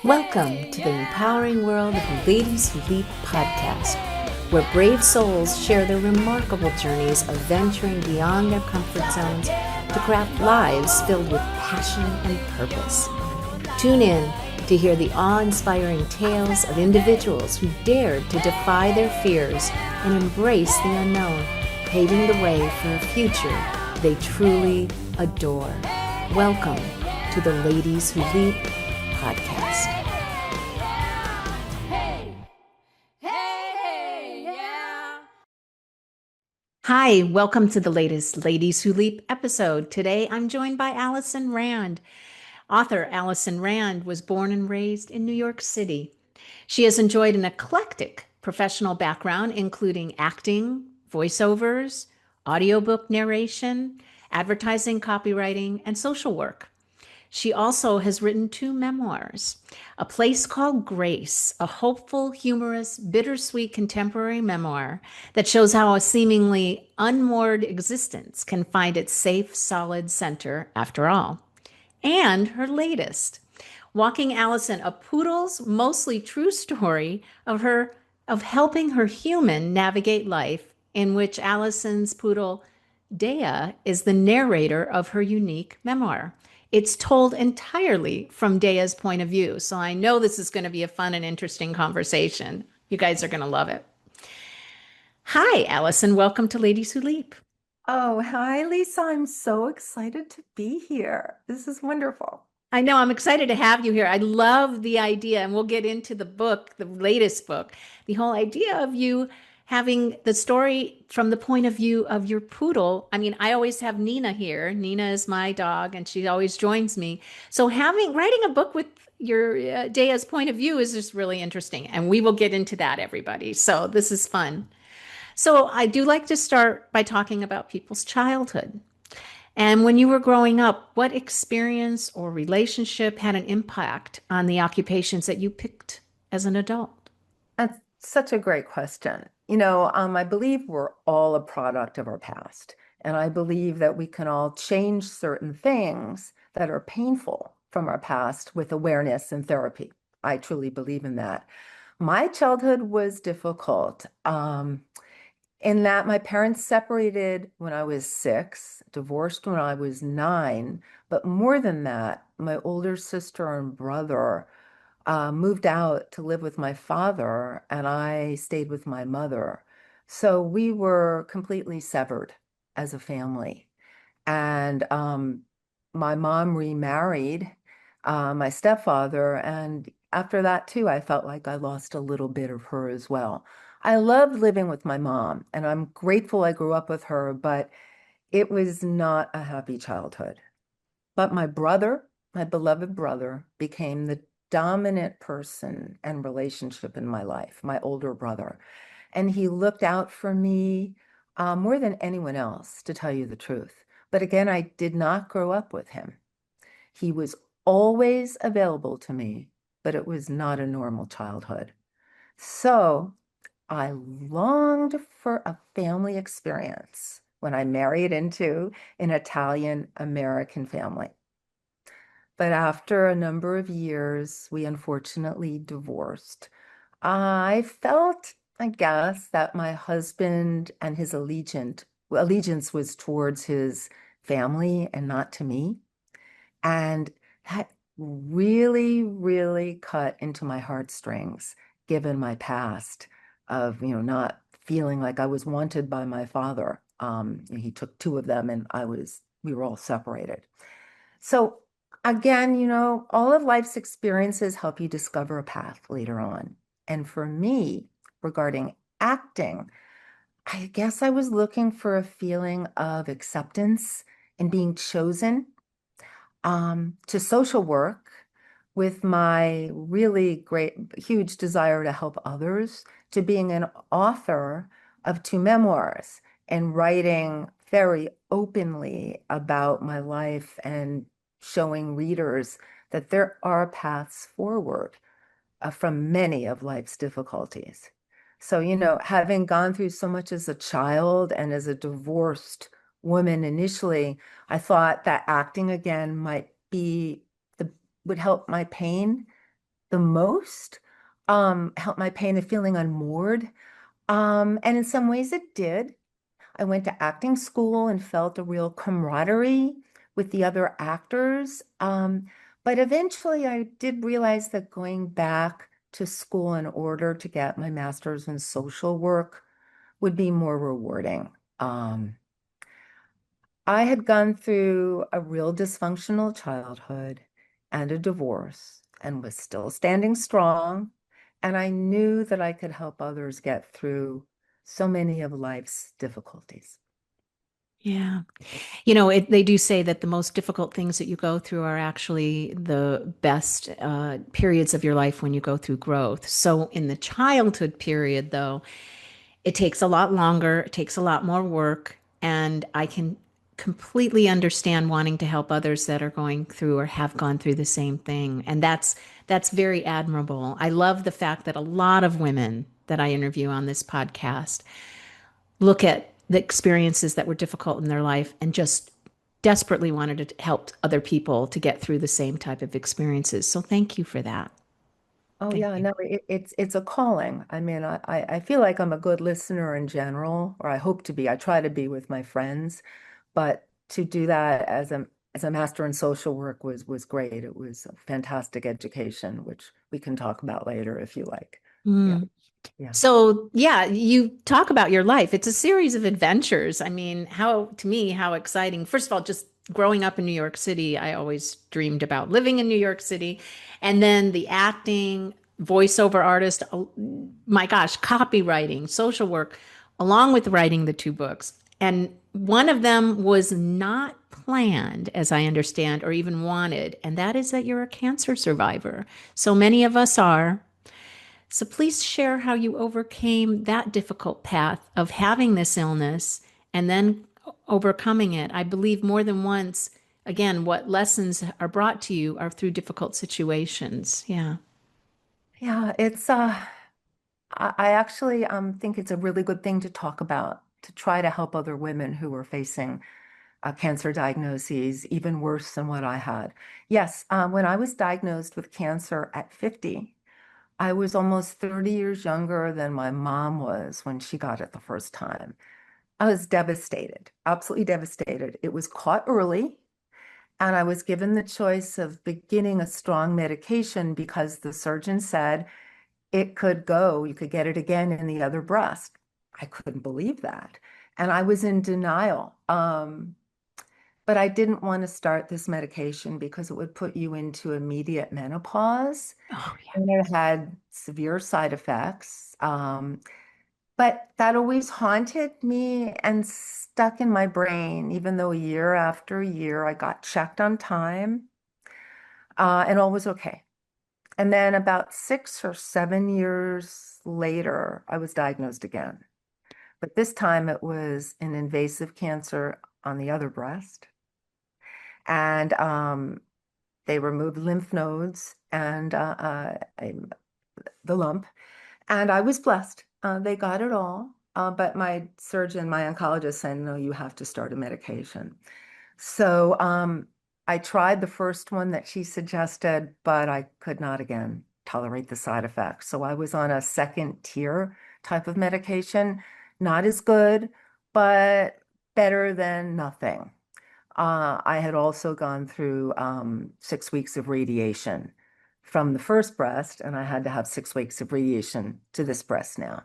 Welcome to the empowering world of Ladies Who Leap podcast, where brave souls share their remarkable journeys of venturing beyond their comfort zones to craft lives filled with passion and purpose. Tune in to hear the awe-inspiring tales of individuals who dared to defy their fears and embrace the unknown, paving the way for a future they truly adore. Welcome to the Ladies Who Leap podcast. Hi, welcome to the latest Ladies Who Leap episode. Today I'm joined by Allison Rand. Author Allison Rand was born and raised in New York City. She has enjoyed an eclectic professional background, including acting, voiceovers, audiobook narration, advertising, copywriting, and social work. She also has written 2 memoirs, A Place Called Grace, a hopeful, humorous, bittersweet contemporary memoir that shows how a seemingly unmoored existence can find its safe, solid center after all. And her latest, Walking Allison, a poodle's mostly true story of helping her human navigate life, in which Allison's poodle Dea is the narrator of her unique memoir. It's told entirely from Dea's point of view, so I know this is going to be a fun and interesting conversation. You guys are going to love it. Hi, Allison. Welcome to Ladies Who Leap. Oh, hi, Lisa. I'm so excited to be here. This is wonderful. I know I'm excited to have you here. I love the idea, and we'll get into the book, the latest book, the whole idea of you having the story from the point of view of your poodle. I mean, I always have Nina here. Nina is my dog, and she always joins me. So writing a book with your Dea's point of view is just really interesting, and we will get into that, everybody. So this is fun. So I do like to start by talking about people's childhood. And when you were growing up, what experience or relationship had an impact on the occupations that you picked as an adult? That's such a great question. I believe we're all a product of our past. And I believe that we can all change certain things that are painful from our past with awareness and therapy. I truly believe in that. My childhood was difficult. In that my parents separated when I was 6, divorced when I was 9, but more than that, my older sister and brother moved out to live with my father, and I stayed with my mother. So we were completely severed as a family. And my mom remarried my stepfather, and after that too, I felt like I lost a little bit of her as well. I loved living with my mom, and I'm grateful I grew up with her, but it was not a happy childhood. But my brother, my beloved brother, became the dominant person and relationship in my life, my older brother. And he looked out for me more than anyone else, to tell you the truth. But again, I did not grow up with him. He was always available to me, but it was not a normal childhood. So I longed for a family experience when I married into an Italian American family. But after a number of years, we unfortunately divorced. I felt, I guess, that my husband and his allegiance was towards his family and not to me. And that really, really cut into my heartstrings, given my past of, not feeling like I was wanted by my father. He took 2 of them and we were all separated. So again, all of life's experiences help you discover a path later on. And for me, regarding acting, I guess I was looking for a feeling of acceptance and being chosen to social work with my really great, huge desire to help others, to being an author of 2 memoirs and writing very openly about my life and showing readers that there are paths forward from many of life's difficulties. So, having gone through so much as a child and as a divorced woman initially, I thought that acting again would help my pain the most, helped my pain of feeling unmoored. And in some ways it did. I went to acting school and felt a real camaraderie with the other actors. But eventually I did realize that going back to school in order to get my master's in social work would be more rewarding. Um, I had gone through a real dysfunctional childhood and a divorce and was still standing strong. And I knew that I could help others get through so many of life's difficulties. Yeah. They do say that the most difficult things that you go through are actually the best periods of your life when you go through growth. So, in the childhood period, though, it takes a lot longer, it takes a lot more work, and I can completely understand wanting to help others that are going through or have gone through the same thing. And that's very admirable. I love the fact that a lot of women that I interview on this podcast look at the experiences that were difficult in their life and just desperately wanted to help other people to get through the same type of experiences. So thank you for that. Oh Thank yeah, you. no, it's a calling. I mean, I feel like I'm a good listener in general, or I hope to be. I try to be with my friends, but to do that as a master in social work was great. It was a fantastic education, which we can talk about later if you like. Yeah, Mm. yeah. So, yeah, you talk about your life. It's a series of adventures. I mean, to me, how exciting. First of all, just growing up in New York City, I always dreamed about living in New York City. And then the acting, voiceover artist, my gosh, copywriting, social work, along with writing the two books. And one of them was not planned, as I understand, or even wanted, and that is that you're a cancer survivor. So many of us are. So please share how you overcame that difficult path of having this illness and then overcoming it. I believe more than once, again, what lessons are brought to you are through difficult situations. Yeah. Yeah, it's I actually think it's a really good thing to talk about to try to help other women who are facing cancer diagnoses even worse than what I had. Yes, when I was diagnosed with cancer at 50, I was almost 30 years younger than my mom was when she got it the first time. I was devastated, absolutely devastated. It was caught early, and I was given the choice of beginning a strong medication because the surgeon said it could go, you could get it again in the other breast. I couldn't believe that. And I was in denial. But I didn't want to start this medication because it would put you into immediate menopause. Oh, yeah. And it had severe side effects. But that always haunted me and stuck in my brain, even though year after year I got checked on time, and all was okay. And then about 6 or 7 years later, I was diagnosed again. But this time it was an invasive cancer on the other breast. And they removed lymph nodes and the lump. And I was blessed. They got it all. But my surgeon, my oncologist said, no, you have to start a medication. So I tried the first one that she suggested, but I could not again tolerate the side effects. So I was on a second tier type of medication, not as good, but better than nothing. I had also gone through 6 weeks of radiation from the first breast, and I had to have 6 weeks of radiation to this breast now.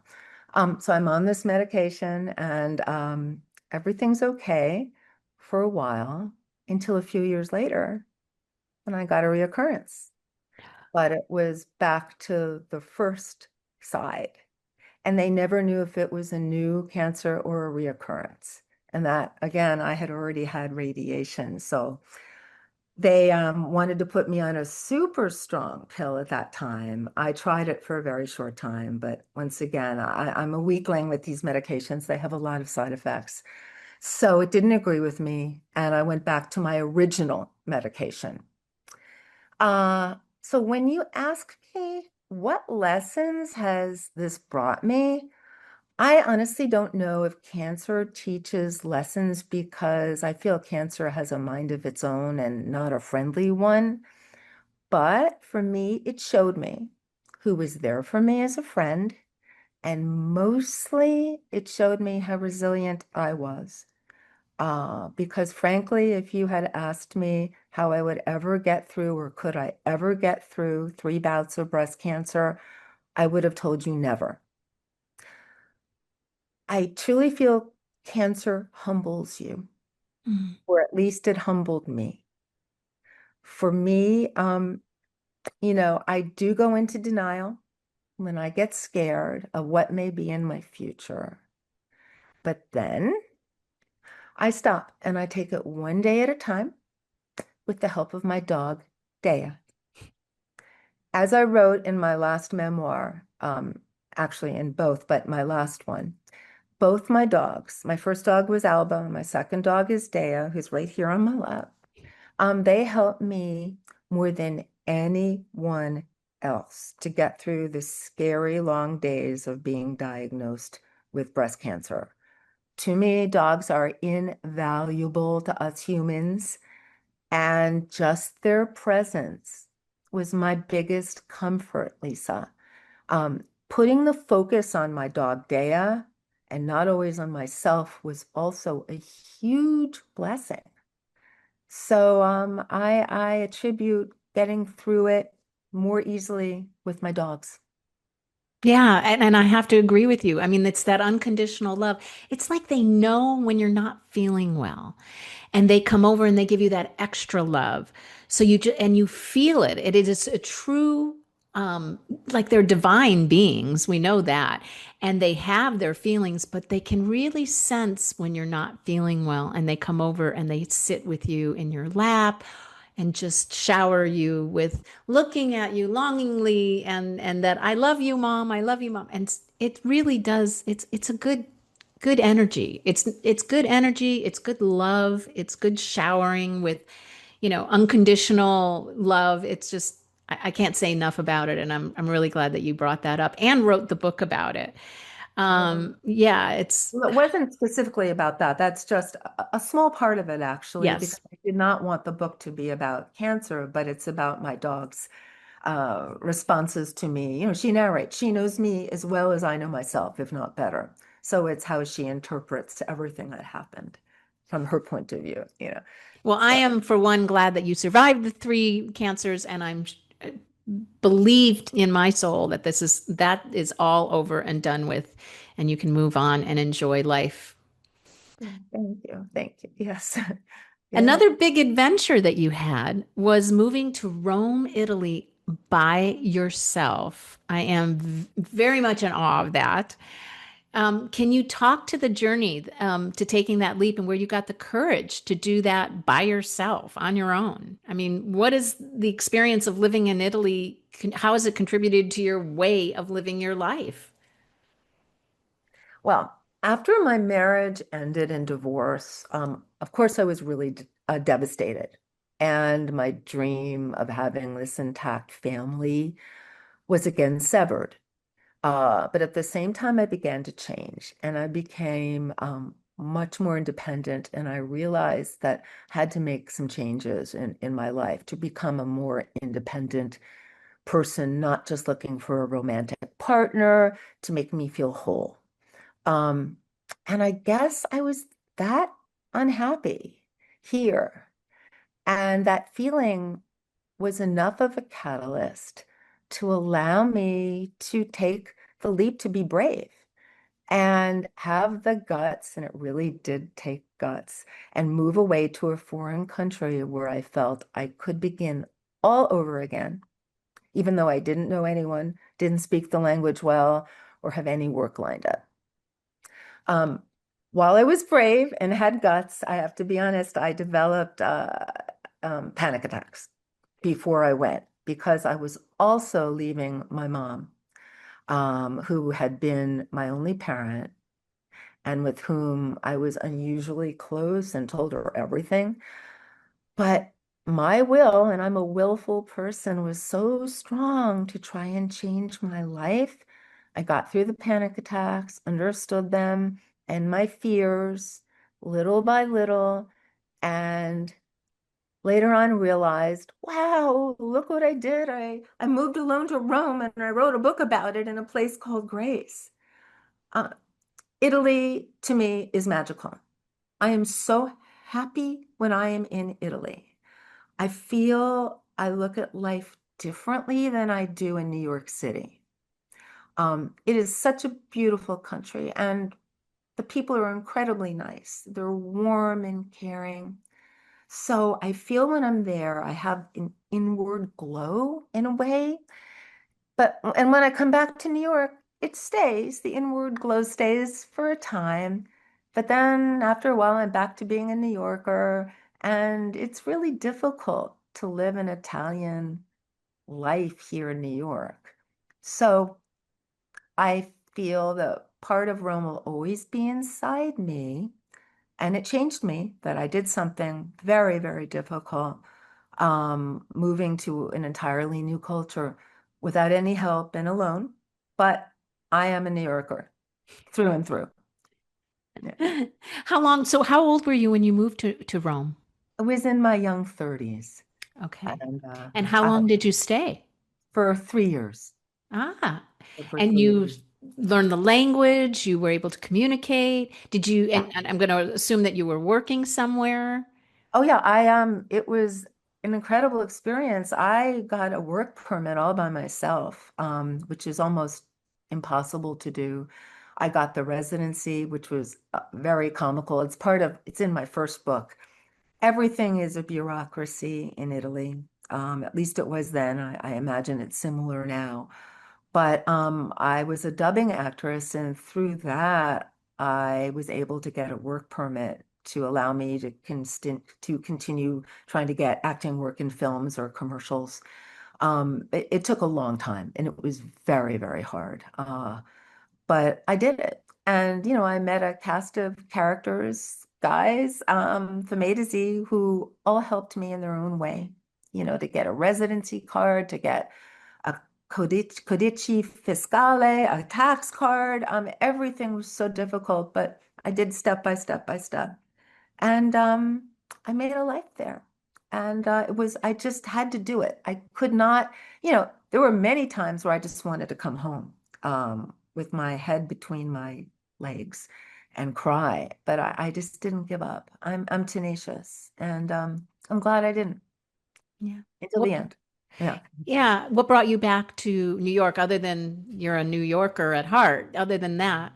So I'm on this medication, and everything's okay for a while until a few years later when I got a reoccurrence. But it was back to the first side. And they never knew if it was a new cancer or a reoccurrence. And that, again, I had already had radiation. So they wanted to put me on a super strong pill at that time. I tried it for a very short time, but once again, I'm a weakling with these medications. They have a lot of side effects. So it didn't agree with me, and I went back to my original medication. So when you ask me what lessons has this brought me, I honestly don't know if cancer teaches lessons because I feel cancer has a mind of its own and not a friendly one. But for me, it showed me who was there for me as a friend. And mostly it showed me how resilient I was. Because frankly, if you had asked me how I would ever get through or could I ever get through 3 bouts of breast cancer, I would have told you never. I truly feel cancer humbles you, Mm. or at least it humbled me. For me, I do go into denial when I get scared of what may be in my future. But then I stop and I take it one day at a time with the help of my dog, Dea. As I wrote in my last memoir, actually in both, but my last one, both my dogs, my first dog was Alba, and my second dog is Dea, who's right here on my lap. They helped me more than anyone else to get through the scary long days of being diagnosed with breast cancer. To me, dogs are invaluable to us humans, and just their presence was my biggest comfort, Lisa. Putting the focus on my dog, Dea, and not always on myself was also a huge blessing. So I attribute getting through it more easily with my dogs. Yeah, and I have to agree with you. I mean, it's that unconditional love. It's like they know when you're not feeling well, and they come over and they give you that extra love. So and you feel it. It is a true, like they're divine beings. We know that, and they have their feelings, but they can really sense when you're not feeling well, and they come over and they sit with you in your lap and just shower you with looking at you longingly and that I love you, mom, I love you, mom. And it really does. It's a good energy. It's good energy, it's good love, it's good showering with, unconditional love. It's just I can't say enough about it, and I'm really glad that you brought that up and wrote the book about it. Yeah, it's Well, it wasn't specifically about that. That's just a small part of it, actually, yes. because I did not want the book to be about cancer, but it's about my dog's responses to me. She narrates, she knows me as well as I know myself, if not better. So it's how she interprets everything that happened from her point of view. Well, I So am for one glad that you survived the three cancers, and I'm believed in my soul that that is all over and done with, and you can move on and enjoy life. thank you. Thank you. Yes. Yeah. Another big adventure that you had was moving to Rome, Italy by yourself. I am very much in awe of that. Can you talk to the journey to taking that leap and where you got the courage to do that by yourself on your own? I mean, what is the experience of living in Italy? How has it contributed to your way of living your life? Well, after my marriage ended in divorce, of course, I was really devastated. And my dream of having this intact family was again severed. But at the same time, I began to change and I became much more independent. And I realized that I had to make some changes in my life to become a more independent person, not just looking for a romantic partner to make me feel whole. Um, and I guess I was that unhappy here. And that feeling was enough of a catalyst to allow me to take the leap to be brave and have the guts, and it really did take guts, and move away to a foreign country where I felt I could begin all over again, even though I didn't know anyone, didn't speak the language well, or have any work lined up. Um, while I was brave and had guts, I have to be honest, I developed panic attacks before I went because I was also leaving my mom, who had been my only parent and with whom I was unusually close and told her everything. But my will, and I'm a willful person, was so strong to try and change my life. I got through the panic attacks, understood them and my fears little by little, and later on realized, wow, look what I did. I moved alone to Rome and I wrote a book about it in a place called Grace. Uh, Italy to me is magical. I am so happy when I am in Italy. I feel I look at life differently than I do in New York City. It is such a beautiful country, and the people are incredibly nice. They're warm and caring. So I feel when I'm there, I have an inward glow in a way. And when I come back to New York, it stays. The inward glow stays for a time. But then after a while, I'm back to being a New Yorker. And it's really difficult to live an Italian life here in New York. So I feel that part of Rome will always be inside me. And it changed me that I did something very, very difficult, moving to an entirely new culture without any help and alone. But I am a New Yorker through and through. Yeah. How long? So, how old were you when you moved to Rome? I was in my young 30s Okay. and And how long did you stay? for 3 years. Ah, For and three you years. learned the language, you were able to communicate. Did you, Yeah. and I'm going to assume that you were working somewhere. Oh yeah, it was an incredible experience. I got a work permit all by myself, which is almost impossible to do. I got the residency, which was very comical. It's in my first book. Everything is a bureaucracy in Italy. At least it was then. I imagine it's similar now. But I was a dubbing actress, and through that, I was able to get a work permit to allow me to continue trying to get acting work in films or commercials. It took a long time, and it was very, very hard. But I did it. And, I met a cast of characters, guys, from A to Z, who all helped me in their own way, to get a residency card, to get a codice fiscale, a tax card. Everything was so difficult, but I did step by step by step. And I made a life there. And I just had to do it. I could not, there were many times where I just wanted to come home with my head between my legs and cry, but I just didn't give up. I'm tenacious, and I'm glad I didn't Yeah. until the end. Yeah. Yeah. What brought you back to New York other than you're a New Yorker at heart? Other than that?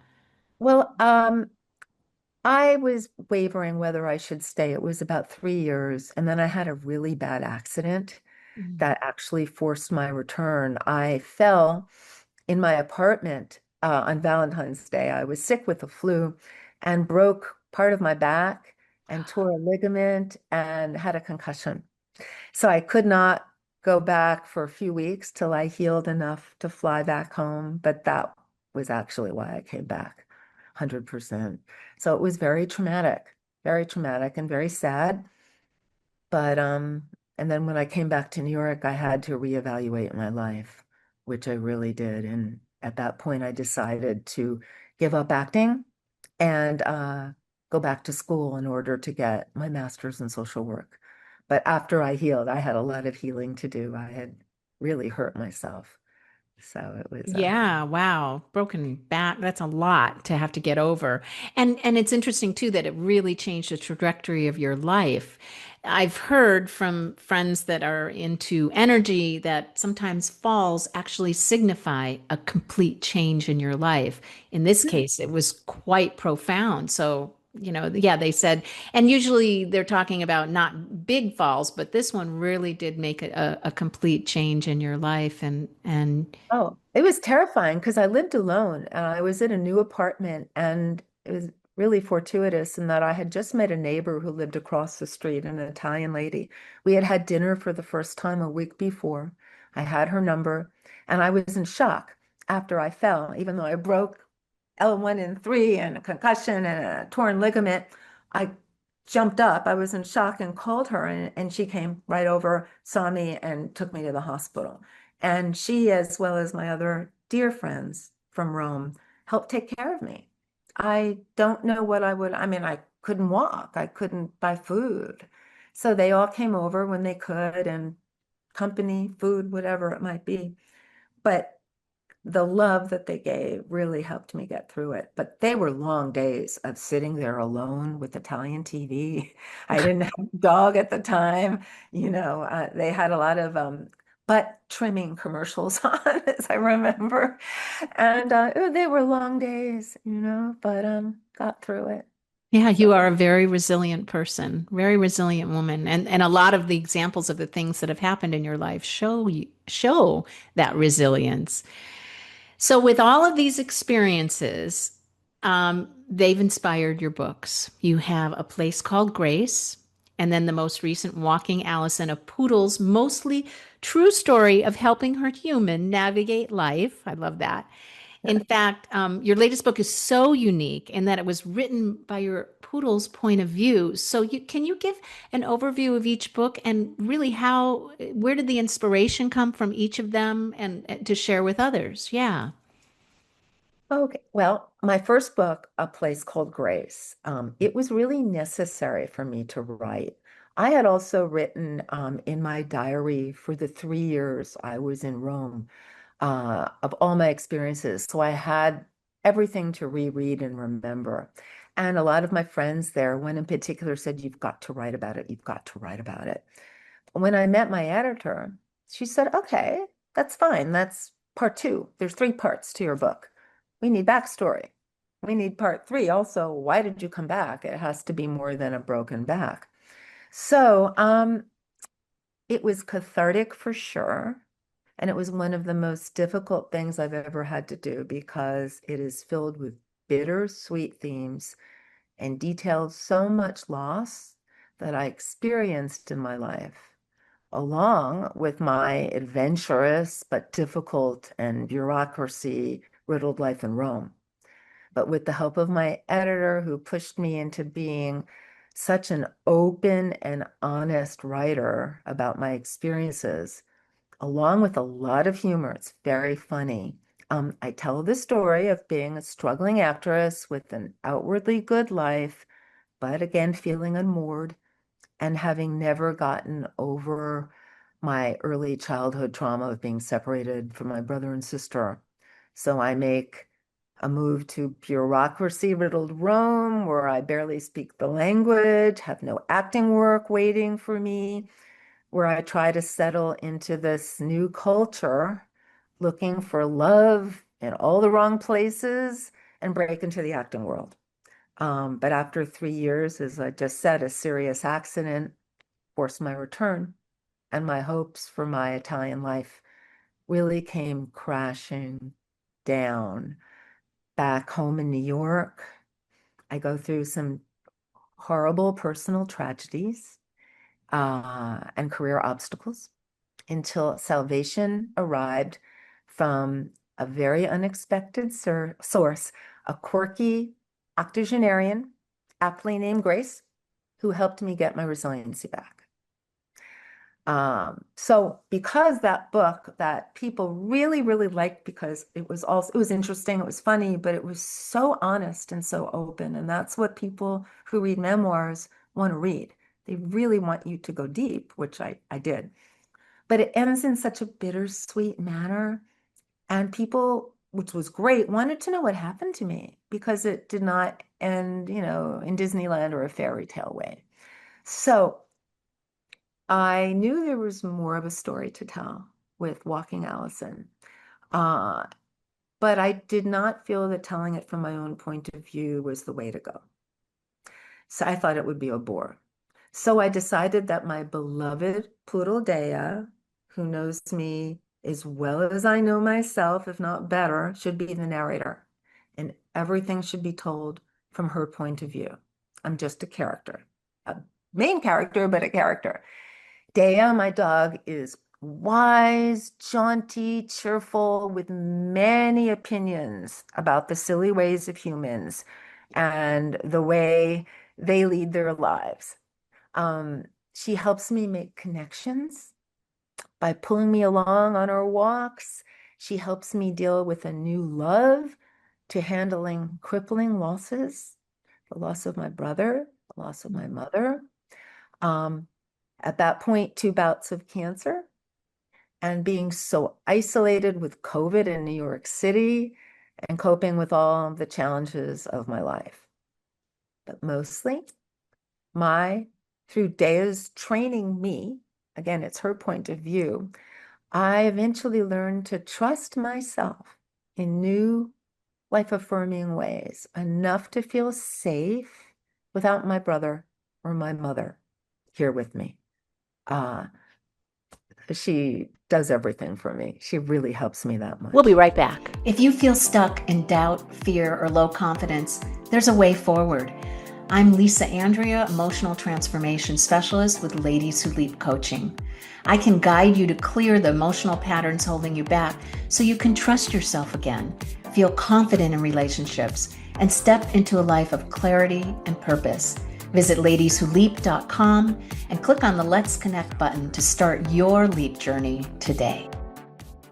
Well, I was wavering whether I should stay. It was about 3 years, and then I had a really bad accident Mm. that actually forced my return. I fell in my apartment on Valentine's Day. I was sick with the flu and broke part of my back and tore a ligament and had a concussion. So I could not go back for a few weeks till I healed enough to fly back home. But that was actually why I came back, 100%. So it was very traumatic and very sad. But and then when I came back to New York, I had to reevaluate my life, which I really did. And at that point, I decided to give up acting and go back to school in order to get my master's in social work. But after I healed, I had a lot of healing to do. I had really hurt myself. So it was, Yeah, wow. Broken back, that's a lot to have to get over. And it's interesting too that it really changed the trajectory of your life. I've heard from friends that are into energy that sometimes falls actually signify a complete change in your life. In this case, it was quite profound. So, yeah, they said, and usually they're talking about not big falls, but this one really did make a complete change in your life. And oh, it was terrifying because I lived alone and I was in a new apartment, and it was really fortuitous in that I had just met a neighbor who lived across the street, an Italian lady. We had had dinner for the first time a week before. I had her number, and I was in shock after I fell, even though I broke L1 and 3 and a concussion and a torn ligament. I jumped up. I was in shock and called her, and she came right over, saw me, and took me to the hospital. And she, as well as my other dear friends from Rome, helped take care of me. I don't know what I would, I mean, I couldn't walk, I couldn't buy food. So they all came over when they could, and company, food, whatever it might be. But the love that they gave really helped me get through it. But they were long days of sitting there alone with Italian TV. I didn't have a dog at the time. They had a lot of butt trimming commercials on, as I remember. And they were long days, but got through it. Yeah, you So, are a very resilient person, very resilient woman. And a lot of the examples of the things that have happened in your life show that resilience. So, with all of these experiences, they've inspired your books. You have A Place Called Grace, and then the most recent, Walking Allison, a poodle's mostly true story of helping her human navigate life. I love that. In fact, your latest book is so unique in that it was written by your poodle's point of view. So, can you give an overview of each book and really where did the inspiration come from each of them and to share with others? Yeah. okay. Well, my first book, A Place Called Grace, it was really necessary for me to write. I had also written in my diary for the 3 years I was in Rome of all my experiences. So I had everything to reread and remember. And a lot of my friends there, one in particular, said, "You've got to write about it. You've got to write about it." When I met my editor, she said, "Okay, that's fine. That's part two. There's three parts to your book. We need backstory. We need part three. Also, why did you come back? It has to be more than a broken back." So, it was cathartic for sure. And it was one of the most difficult things I've ever had to do because it is filled with bittersweet themes and details so much loss that I experienced in my life, along with my adventurous but difficult and bureaucracy riddled life in Rome. But with the help of my editor, who pushed me into being such an open and honest writer about my experiences, along with a lot of humor. It's very funny. I tell the story of being a struggling actress with an outwardly good life, but again, feeling unmoored and having never gotten over my early childhood trauma of being separated from my brother and sister. So I make a move to bureaucracy-riddled Rome, where I barely speak the language, have no acting work waiting for me, where I try to settle into this new culture, looking for love in all the wrong places and break into the acting world. But after 3 years, as I just said, a serious accident forced my return, and my hopes for my Italian life really came crashing down. Back home in New York, I go through some horrible personal tragedies and career obstacles until salvation arrived from a very unexpected source, a quirky octogenarian, aptly named Grace, who helped me get my resiliency back. So because that book that people really, really liked because it was interesting, it was funny, but it was so honest and so open. And that's what people who read memoirs want to read. They really want you to go deep, which I did. But it ends in such a bittersweet manner. And people, which was great, wanted to know what happened to me because it did not end, in Disneyland or a fairy tale way. So I knew there was more of a story to tell with Walking Allison. Uh, but I did not feel that telling it from my own point of view was the way to go. So I thought it would be a bore. So I decided that my beloved poodle Dea, who knows me as well as I know myself, if not better, should be the narrator. And everything should be told from her point of view. I'm just a character, a main character, but a character. Dea, my dog, is wise, jaunty, cheerful, with many opinions about the silly ways of humans and the way they lead their lives. Um, she helps me make connections by pulling me along on our walks. She helps me deal with a new love to handling crippling losses, the loss of my brother, the loss of my mother. At that point, 2 bouts of cancer and being so isolated with COVID in New York City and coping with all of the challenges of my life. But mostly, my, through Dea's training me, again, it's her point of view, I eventually learned to trust myself in new life affirming ways, enough to feel safe without my brother or my mother here with me. Uh, she does everything for me. She really helps me that We'll be much. right back. If you feel stuck in doubt, fear, or low confidence, there's a way forward. I'm Lisa Andrea, Emotional Transformation Specialist with Ladies Who Leap Coaching. I can guide you to clear the emotional patterns holding you back so you can trust yourself again, feel confident in relationships, and step into a life of clarity and purpose. Visit ladieswholeap.com and click on the Let's Connect button to start your leap journey today.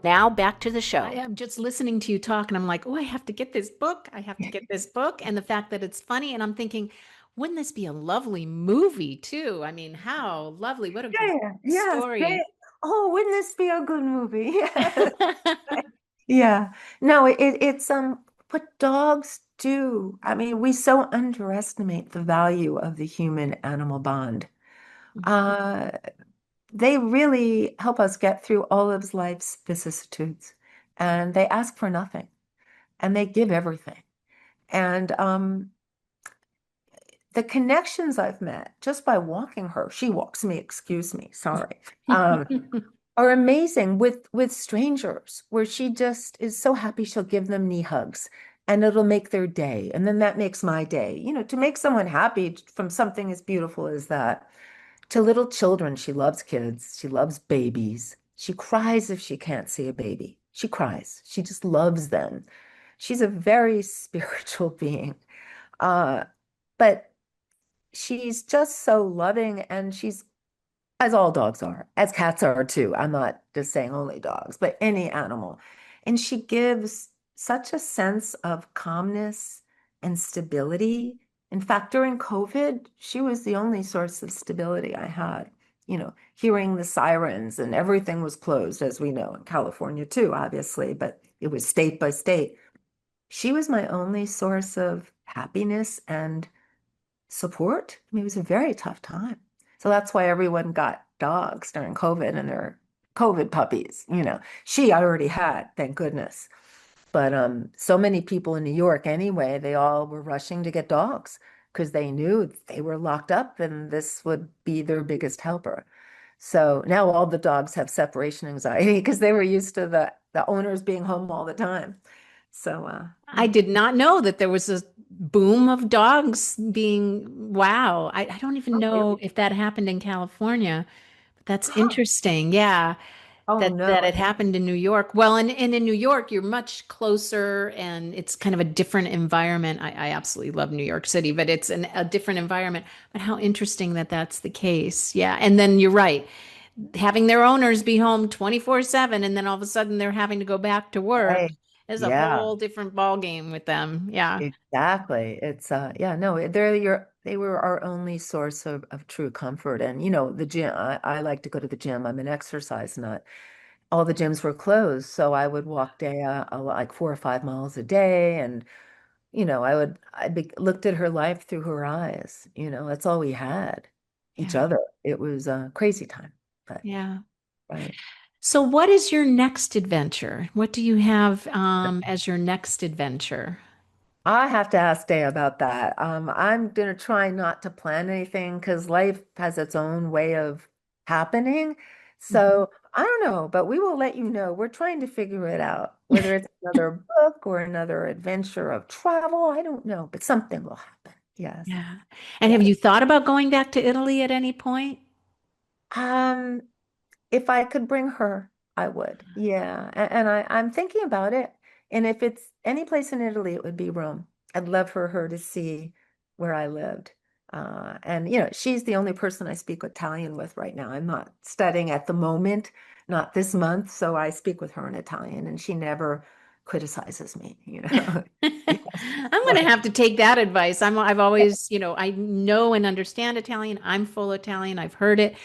Now back to the show. I am just listening to you talk and I'm like, oh, I have to get this book. I have to get this book. And the fact that it's funny. And I'm thinking, wouldn't this be a lovely movie too? I mean, how lovely. What a great Yeah, yes, story. oh, wouldn't this be a good movie? Yes. Yeah. No, it's what dogs do. I mean, we so underestimate the value of the human animal bond. Uh, they really help us get through all of life's vicissitudes, and they ask for nothing, and they give everything. And the connections I've met just by walking her, she walks me, excuse me, sorry, are amazing with strangers, where she just is so happy she'll give them knee hugs and it'll make their day. And then that makes my day. To make someone happy from something as beautiful as that. To little children, she loves kids. She loves babies. She cries if she can't see a baby. She cries. She just loves them. She's a very spiritual being. Uh, but she's just so loving, and she's, as all dogs are, as cats are too. I'm not just saying only dogs, but any animal. And she gives such a sense of calmness and stability. In fact, during COVID, she was the only source of stability I had. Hearing the sirens, and everything was closed, as we know, in California too, obviously, but it was state by state. She was my only source of happiness and support. I mean, it was a very tough time. So that's why everyone got dogs during COVID, and they're COVID puppies. She already had, thank goodness. But so many people in New York anyway, they all were rushing to get dogs because they knew they were locked up and this would be their biggest helper. So now all the dogs have separation anxiety because they were used to the owners being home all the time. So I did not know that there was a boom of dogs being, wow. I don't even oh, know really? if that happened in California. That's Huh. interesting. Yeah. Oh That no. it happened in New York. Well, and in New York, you're much closer and it's kind of a different environment. I absolutely love New York City, but it's a different environment. But how interesting that that's the case. Yeah. And then you're right. Having their owners be home 24/7 and then all of a sudden they're having to go back to work Right. is a Yeah. whole different ball game with them. Yeah. Exactly. It's yeah, no, they were our only source of true comfort. And the gym, I like to go to the gym. I'm an exercise nut. All the gyms were closed, so I would walk day like 4 or 5 miles a day, and looked at her life through her eyes. That's all we had, each Yeah. other. It was a crazy time, but Yeah. right. So what is your next adventure? What do you have as your next adventure? I have to ask Day about that. I'm gonna try not to plan anything because life has its own way of happening. Mhm. So I don't know, but we will let you know. We're trying to figure it out, whether it's another book or another adventure of travel. I don't know, but something will happen. Yes. Yeah. And have Yeah. you thought about going back to Italy at any point? Um, If I could bring her, I would. Yeah. And I'm thinking about it. And if it's any place in Italy, it would be Rome. I'd love for her to see where I lived. And, she's the only person I speak Italian with right now. I'm not studying at the moment, not this month. So I speak with her in Italian, and she never criticizes me. Yes. I'm going to have to take that advice. I've always, I know and understand Italian. I'm full Italian. I've heard it.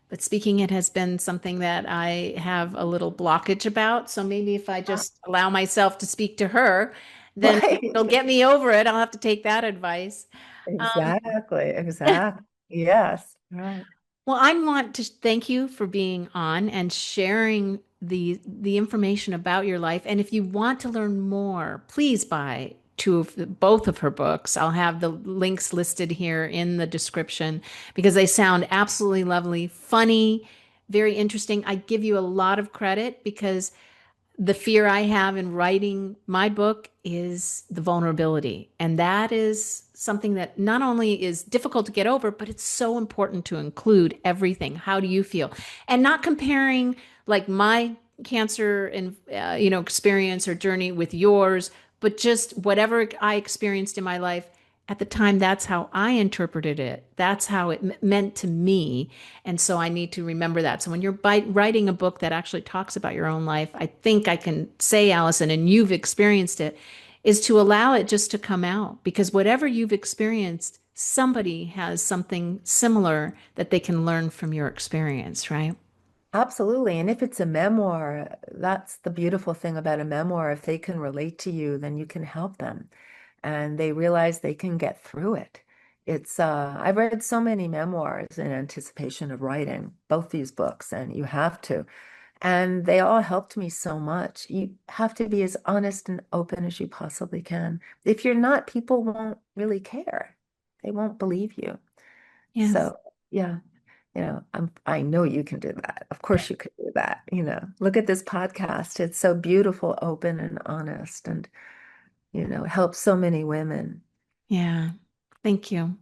But speaking, it has been something that I have a little blockage about. So maybe if I just allow myself to speak to her, then Right. it'll get me over it. I'll have to take that advice. Um, Exactly. Exactly. Yes. Right. Well, I want to thank you for being on and sharing the information about your life. And if you want to learn more, please buy both of her books. I'll have the links listed here in the description because they sound absolutely lovely, funny, very interesting. I give you a lot of credit because the fear I have in writing my book is the vulnerability. And that is something that not only is difficult to get over, but it's so important to include everything. How do you feel? And not comparing like my cancer and experience or journey with yours, but just whatever I experienced in my life at the time, that's how I interpreted it. That's how it meant to me. And so I need to remember that. So when you're writing a book that actually talks about your own life, I think I can say, Allison, and you've experienced it, is to allow it just to come out because whatever you've experienced, somebody has something similar that they can learn from your experience, right? Absolutely. And if it's a memoir, that's the beautiful thing about a memoir. If they can relate to you, then you can help them and they realize they can get through it. I've read so many memoirs in anticipation of writing both these books, and you have to. And they all helped me so much. You have to be as honest and open as you possibly can. If you're not, people won't really care. They won't believe you. Yes. So, yeah. I know you can do that. Of course you can do that. Look at this podcast. It's so beautiful, open and honest, and, helps so many women. Yeah. Thank you.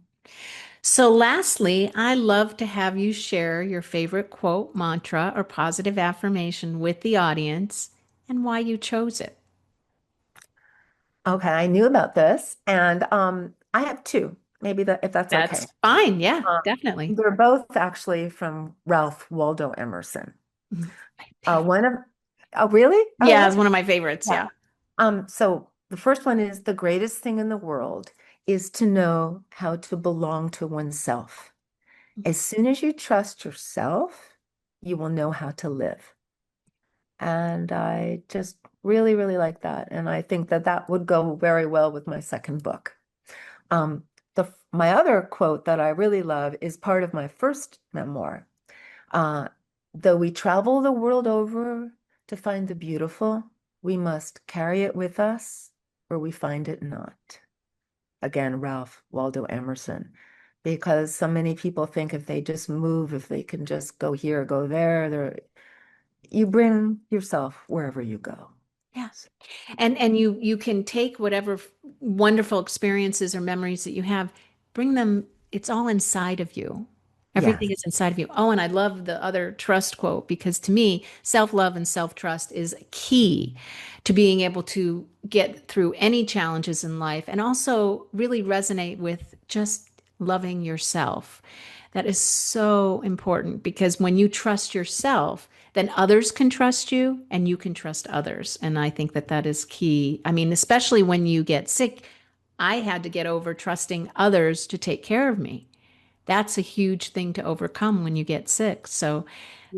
So, lastly, I love to have you share your favorite quote, mantra, or positive affirmation with the audience and why you chose it. Okay, I knew about this, and I have two, maybe if that's okay. That's fine. Yeah, Um, definitely. they're both actually from Ralph Waldo Emerson. Mhm. My favorite. One of, oh, really? Oh, Yeah, it's that's, one of my favorites. yeah. Yeah. So the first one is the greatest thing in the world is to know how to belong to oneself. As soon as you trust yourself, you will know how to live. And I just really, really like that. And I think that that would go very well with my second book. Um, my other quote that I really love is part of my first memoir. Uh, Though we travel the world over to find the beautiful, we must carry it with us or we find it not. Again, Ralph Waldo Emerson. Because so many people think if they just move, if they can just go here, go there, you bring yourself wherever you go. Yes. And you can take whatever wonderful experiences or memories that you have, bring them, it's all inside of you. Everything Yes, is inside of you. Oh, and I love the other trust quote because to me, self-love and self-trust is key to being able to get through any challenges in life and also really resonate with just loving yourself. That is so important because when you trust yourself, then others can trust you and you can trust others. And I think that that is key. I mean, especially when you get sick, I had to get over trusting others to take care of me. That's a huge thing to overcome when you get sick. So,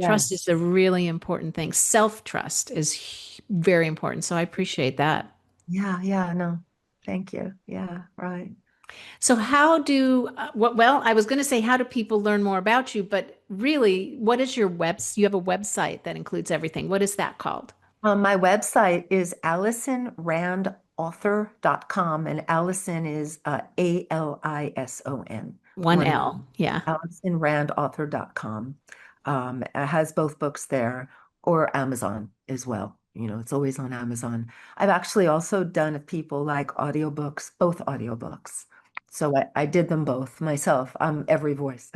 trust is yes. a really important thing. Self trust is very important. So, I appreciate that. Yeah, yeah, no. Thank you. Yeah, right. So, how do, well, I was going to say, how do people learn more about you? But really, what is your you have a website that includes everything. What is that called? My website is AlisonRandAuthor.com, and Allison is Alison, One one L. Yeah. AlisonRandAuthor.com. It has both books there or Amazon as well. It's always on Amazon. I've actually also done if people like audiobooks, both audiobooks. So I did them both myself. I'm every voice.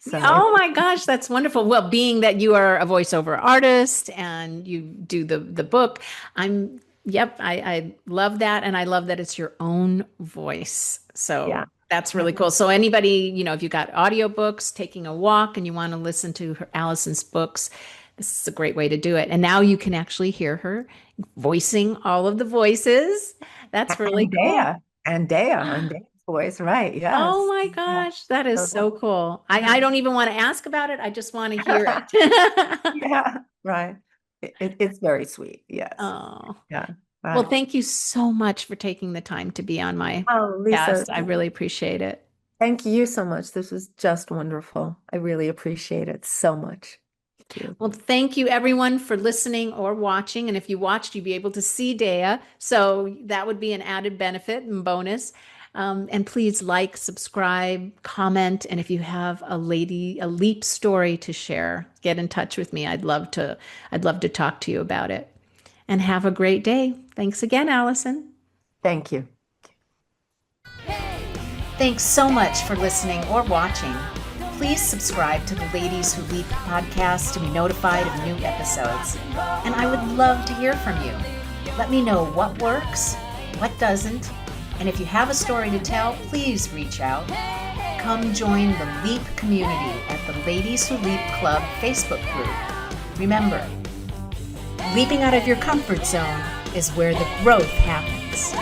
So if Oh my gosh, that's wonderful. Well, being that you are a voiceover artist and you do the book, I love that. And I love that it's your own voice. So yeah, that's yeah, really cool. So anybody, if you got audiobooks, taking a walk and you want to listen to Allison's books, this is a great way to do it. And now you can actually hear her voicing all of the voices. That's really and cool. Dea, and Dea as voice, right? Oh Yes. my Yeah. gosh, that is So, so cool. yeah. I don't even want to ask about it. I just want to hear it. Yeah, right. It's very sweet. Yes. Oh, Yeah. well, Right. thank you so much for taking the time to be on my Oh, Lisa, cast. I really appreciate it. thank you so much. This was just wonderful. I really appreciate it so much. Thank you. Well, thank you everyone for listening or watching. And if you watched, you'd be able to see Dea. So that would be an added benefit and bonus. And please like, subscribe, comment. And if you have a leap story to share, get in touch with me. I'd love to talk to you about it. And have a great day. Thanks again, Allison. Thank you. Thanks so much for listening or watching. Please subscribe to the Ladies Who Leap podcast to be notified of new episodes. And I would love to hear from you. Let me know what works, what doesn't, and if you have a story to tell, please reach out. Come join the Leap community at the Ladies Who Leap Club Facebook group. Remember, leaping out of your comfort zone is where the growth happens.